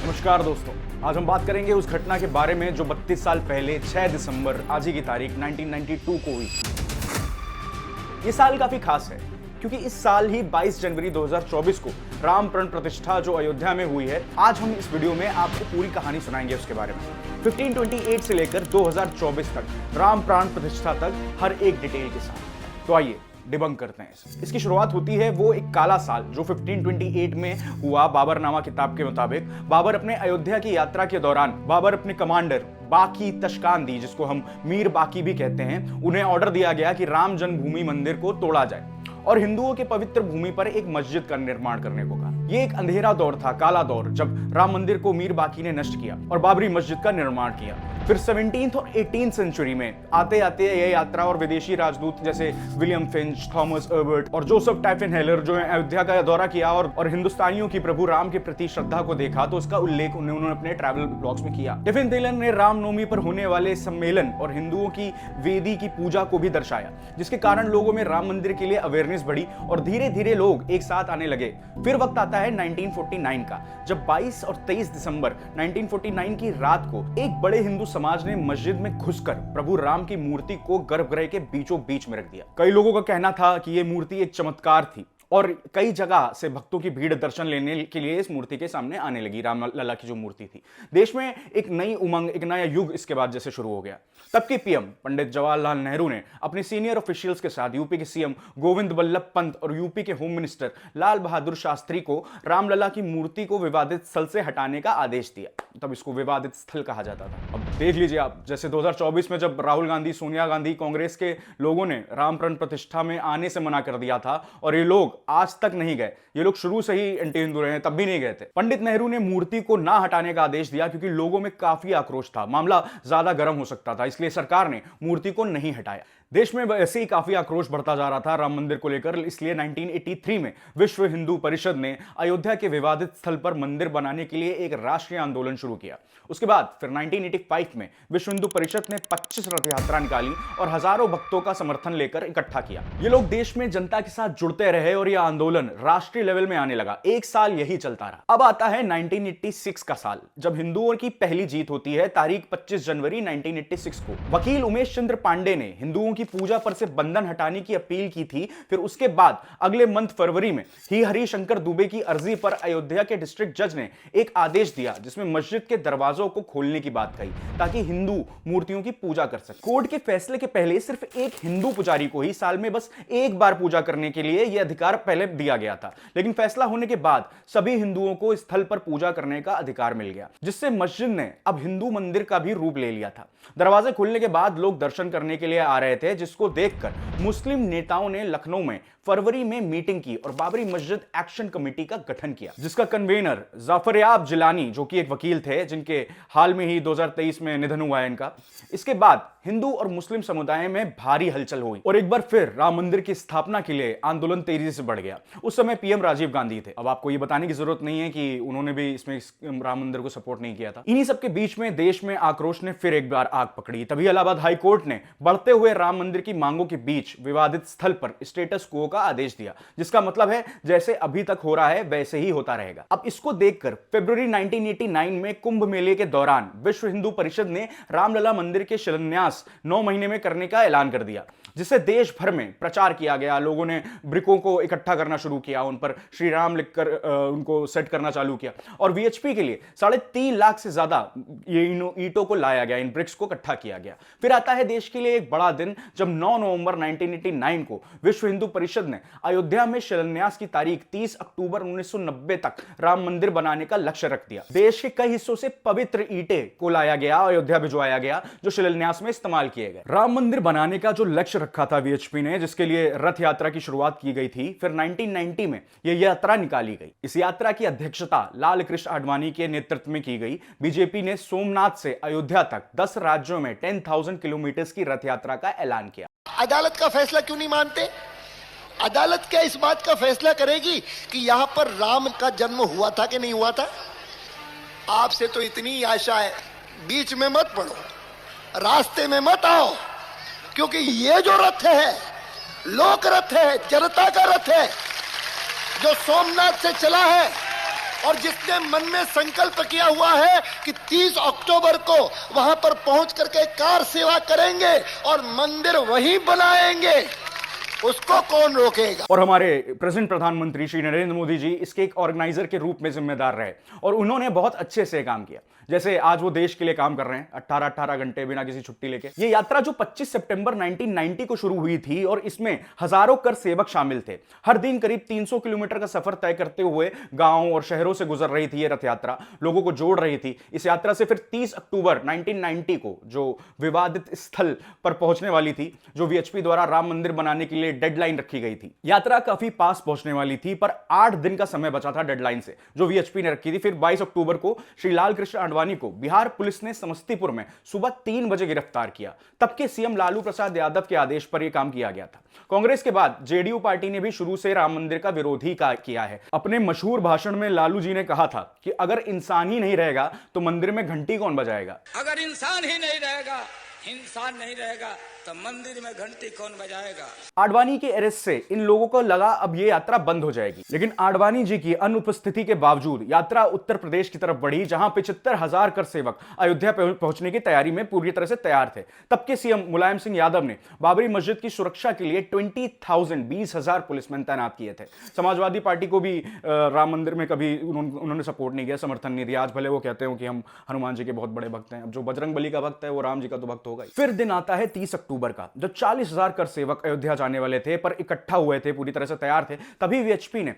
नमस्कार दोस्तों, आज हम बात करेंगे उस घटना के बारे में जो 32 साल पहले 6 दिसंबर आज ही की तारीख 1992 को हुई। ये साल काफी खास है क्योंकि इस साल ही 22 जनवरी 2024 को राम प्राण प्रतिष्ठा जो अयोध्या में हुई है। आज हम इस वीडियो में आपको पूरी कहानी सुनाएंगे उसके बारे में, 1528 से लेकर 2024 तक राम प्राण प्रतिष्ठा तक हर एक डिटेल के साथ। तो आइए डिबंक करते हैं। इसकी शुरुआत होती है वो एक काला साल जो 1528 में हुआ। बाबरनामा किताब के मुताबिक बाबर अपने अयोध्या की यात्रा के दौरान बाबर अपने कमांडर बाकी तशकांदी, जिसको हम मीर बाकी भी कहते हैं, उन्हें ऑर्डर दिया गया कि राम जन्मभूमि मंदिर को तोड़ा जाए और हिंदुओं के पवित्र भूमि पर एक मस्जिद का निर्माण करने को कहा। यह एक अंधेरा दौर था, काला दौर, जब राम मंदिर को मीर बाकी ने नष्ट किया और बाबरी मस्जिद का निर्माण किया। फिर 17th और 18th सेंचुरी में आते आते यह यात्रा और विदेशी राजदूत जैसे विलियम फिंच, थॉमस अर्बर्ट और जोसेफ टाइफनहेलर जो अयोध्या का दौरा किया और हिंदुस्तानियों की प्रभु राम के प्रति श्रद्धा को देखा, तो उसका उल्लेख उन्होंने अपने ट्रैवल ब्लॉग्स में किया। टाइफनहेलर ने रामनवमी पर होने वाले सम्मेलन और हिंदुओं की वेदी की पूजा को भी दर्शाया, जिसके कारण लोगों में राम मंदिर के लिए अवेयरनेस बढ़ी और धीरे धीरे लोग एक साथ आने लगे। फिर वक्त आता है 1949 का, जब 22 और 23 दिसंबर 1949 की रात को एक बड़े हिंदू समाज ने मस्जिद में घुसकर प्रभु राम की मूर्ति को गर्भगृह के बीचों बीच में रख दिया। कई लोगों का कहना था कि यह मूर्ति एक चमत्कार थी और कई जगह से भक्तों की भीड़ दर्शन लेने के लिए इस मूर्ति के सामने आने लगी। राम लला की जो मूर्ति थी, देश में एक नई उमंग, एक नया युग इसके बाद जैसे शुरू हो गया। तब के पीएम पंडित जवाहरलाल नेहरू ने अपने सीनियर ऑफिशियल्स के साथ यूपी के सीएम गोविंद वल्लभ पंत और यूपी के होम मिनिस्टर लाल बहादुर शास्त्री को रामलला की मूर्ति को विवादित स्थल से हटाने का आदेश दिया। तब इसको विवादित स्थल कहा जाता था। अब देख लीजिए आप, जैसे 2024 में जब राहुल गांधी, सोनिया गांधी, कांग्रेस के लोगों ने राम प्राण प्रतिष्ठा में आने से मना कर दिया था और ये लोग आज तक नहीं गए। ये लोग शुरू से ही एंटी हिंदू रहे हैं, तब भी नहीं गए थे। पंडित नेहरू ने मूर्ति को ना हटाने का आदेश दिया क्योंकि लोगों में काफी आक्रोश था, मामला ज्यादा गर्म हो सकता था, इसलिए सरकार ने मूर्ति को नहीं हटाया। देश में वैसे ही काफी आक्रोश बढ़ता जा रहा था राम मंदिर को लेकर, इसलिए 1983 में विश्व हिंदू परिषद ने अयोध्या के विवादित स्थल पर मंदिर बनाने के लिए एक राष्ट्रीय आंदोलन शुरू किया। उसके बाद फिर 1985 में विश्व हिंदू परिषद ने 25 रथ यात्रा निकाली और हजारों भक्तों का समर्थन लेकर इकट्ठा किया। ये लोग देश में जनता के साथ जुड़ते रहे और यह आंदोलन राष्ट्रीय लेवल में आने लगा। एक साल यही चलता रहा। अब आता है 1986 का साल, जब हिंदुओं की पहली जीत होती है। तारीख 25 जनवरी 1986 को वकील उमेश चंद्र पांडे ने हिंदुओं की पूजा पर से बंधन हटाने की अपील की थी। फिर उसके बाद अगले मंथ फरवरी में ही हरिशंकर दुबे की अर्जी पर अयोध्या के डिस्ट्रिक्ट जज ने एक आदेश दिया जिसमें मस्जिद के दरवाजों को खोलने की बात कही ताकि हिंदू मूर्तियों की पूजा कर सके। कोर्ट के फैसले के पहले सिर्फ एक हिंदू पुजारी को ही साल में बस एक बार पूजा करने के लिए यह अधिकार पहले दिया गया था, लेकिन फैसला होने के बाद सभी हिंदुओं को स्थल पर पूजा करने का अधिकार मिल गया, जिससे मस्जिद ने अब हिंदू मंदिर का भी रूप ले लिया था। दरवाजे खुलने के बाद लोग दर्शन करने के लिए आ रहे थे, जिसको देखकर मुस्लिम नेताओं ने लखनऊ में फरवरी में मीटिंग की और बाबरी मस्जिद एक्शन कमेटी का गठन किया, जिसका कन्वेनर जाफरयाब जिलानी, जो कि एक वकील थे जिनके हाल में ही 2023 में निधन हुआ है इनका। इसके बाद हिंदू और मुस्लिम समुदाय में भारी हलचल हुई और एक बार फिर राम मंदिर की स्थापना के लिए आंदोलन तेजी से बढ़ गया। उस समय पीएम राजीव गांधी थे। अब आपको यह बताने की जरूरत नहीं है कि उन्होंने भी इसमें राम मंदिर को सपोर्ट नहीं किया था। इन्हीं सबके बीच में देश में आक्रोश ने फिर एक बार आग पकड़ी। तभी इलाहाबाद हाई कोर्ट ने बढ़ते हुए राम मंदिर की मांगों के बीच विवादित स्थल पर स्टेटस क्वो का आदेश दिया, जिसका मतलब है जैसे अभी तक हो रहा है वैसे ही होता रहेगा। अब इसको देखकर फरवरी 1989 में कुंभ मेले के दौरान विश्व हिंदू परिषद ने रामलला मंदिर के शिलान्यास 9 महीने में करने का ऐलान कर दिया, जिससे देश भर में प्रचार किया गया। लोगों ने ब्रिकों को इकट्ठा करना शुरू किया, उन पर श्री राम लिखकर उनको सेट करना चालू किया और वीएचपी के लिए 3.5 लाख से ज्यादा ये ईंटों को लाया गया, इन ब्रिक्स को इकट्ठा किया गया। फिर आता है देश के लिए एक बड़ा दिन, जब 9 नवंबर 1989 को विश्व हिंदू परिषद ने अयोध्या में शिलान्यास की तारीख 30 अक्टूबर 1990 तक राम मंदिर बनाने का लक्ष्य रख दिया। देश के कई हिस्सों से पवित्र ईंटें को लाया गया, अयोध्या भिजवाया गया, जो शिलान्यास में इस्तेमाल किए गए। राम मंदिर बनाने का जो लक्ष्य रखा था वीएचपी ने, जिसके लिए रथ यात्रा की शुरुआत की गई थी, फिर 1990 में यह यात्रा निकाली गई। इस यात्रा की अध्यक्षता लाल कृष्ण आडवाणी के नेतृत्व में की गई। बीजेपी ने सोमनाथ से अयोध्या तक 10 राज्यों में 10,000 किलोमीटर की रथ यात्रा का ऐलान किया। अदालत का फैसला क्यों नहीं मानते? अदालत क्या इस बात का फैसला करेगी कि यहां पर राम का जन्म हुआ था कि नहीं हुआ था? आपसे तो इतनी आशा है, बीच में मत पड़ो, रास्ते में मत आओ, क्योंकि ये जो रथ है लोक रथ है, जनता का रथ है, जो सोमनाथ से चला है और जिसने मन में संकल्प किया हुआ है कि 30 अक्टूबर को वहां पर पहुंच करके कार सेवा करेंगे और मंदिर वहीं बनाएंगे, उसको कौन रोकेगा। और हमारे प्रेजेंट प्रधानमंत्री श्री नरेंद्र मोदी जी इसके एक ऑर्गेनाइजर के रूप में जिम्मेदार रहे और उन्होंने बहुत अच्छे से काम किया। जैसे आज वो देश के लिए काम कर रहे हैं 18-18 घंटे बिना किसी छुट्टी लेके। ये यात्रा जो 25 सितंबर 1990 को शुरू हुई थी और इसमें हजारों कर सेवक शामिल थे। हर दिन करीब 300 किलोमीटर का सफर तय करते हुए गांव और शहरों से गुजर रही थी ये रथ यात्रा, लोगों को जोड़ रही थी। इस यात्रा से फिर 30 अक्टूबर 1990 को जो विवादित स्थल पर पहुंचने वाली थी, जो वीएचपी द्वारा राम मंदिर बनाने के लिए डेडलाइन रखी गई थी। यात्रा काफी पास पहुंचने वाली थी पर 8 दिन का समय बचा था डेडलाइन से जो वीएचपी ने रखी थी। फिर 22 अक्टूबर को श्री लाल कृष्ण आडवाणी को बिहार पुलिस ने समस्तीपुर में सुबह 3 बजे गिरफ्तार किया। तब के सीएम लालू प्रसाद यादव के आदेश पर यह काम किया गया था। कांग्रेस के बाद जेडीयू पार्टी ने भी शुरू से राम मंदिर का विरोध ही किया है। अपने मशहूर भाषण में लालू जी ने कहा था कि अगर इंसान ही नहीं रहेगा तो मंदिर में घंटी कौन बजाएगा। अगर इंसान ही नहीं रहेगा, इंसान नहीं रहेगा तो मंदिर में घंटी कौन बजाएगा। आडवाणी के अरेस्ट से इन लोगों को लगा अब ये यात्रा बंद हो जाएगी, लेकिन आडवाणी जी की अनुपस्थिति के बावजूद यात्रा उत्तर प्रदेश की तरफ बढ़ी, जहां 75,000 कर सेवक अयोध्या पहुंचने की तैयारी में पूरी तरह से तैयार थे। तब के सीएम मुलायम सिंह यादव ने बाबरी मस्जिद की सुरक्षा के लिए 20,000 पुलिसमैन तैनात किए थे। समाजवादी पार्टी को भी राम मंदिर में कभी उन्होंने सपोर्ट नहीं किया, समर्थन नहीं दिया। आज भले वो कहते हो कि हम हनुमान जी के बहुत बड़े भक्त हैं, अब जो बजरंग बली का भक्त है वो राम जी का तो भक्त होगा। फिर दिन आता है 30 अक्टूबर का, जब 40,000 कर सेवक अयोध्या जाने वाले थे पर इकट्ठा हुए थे, पूरी तरह से तैयार थे। तभी वीएचपी ने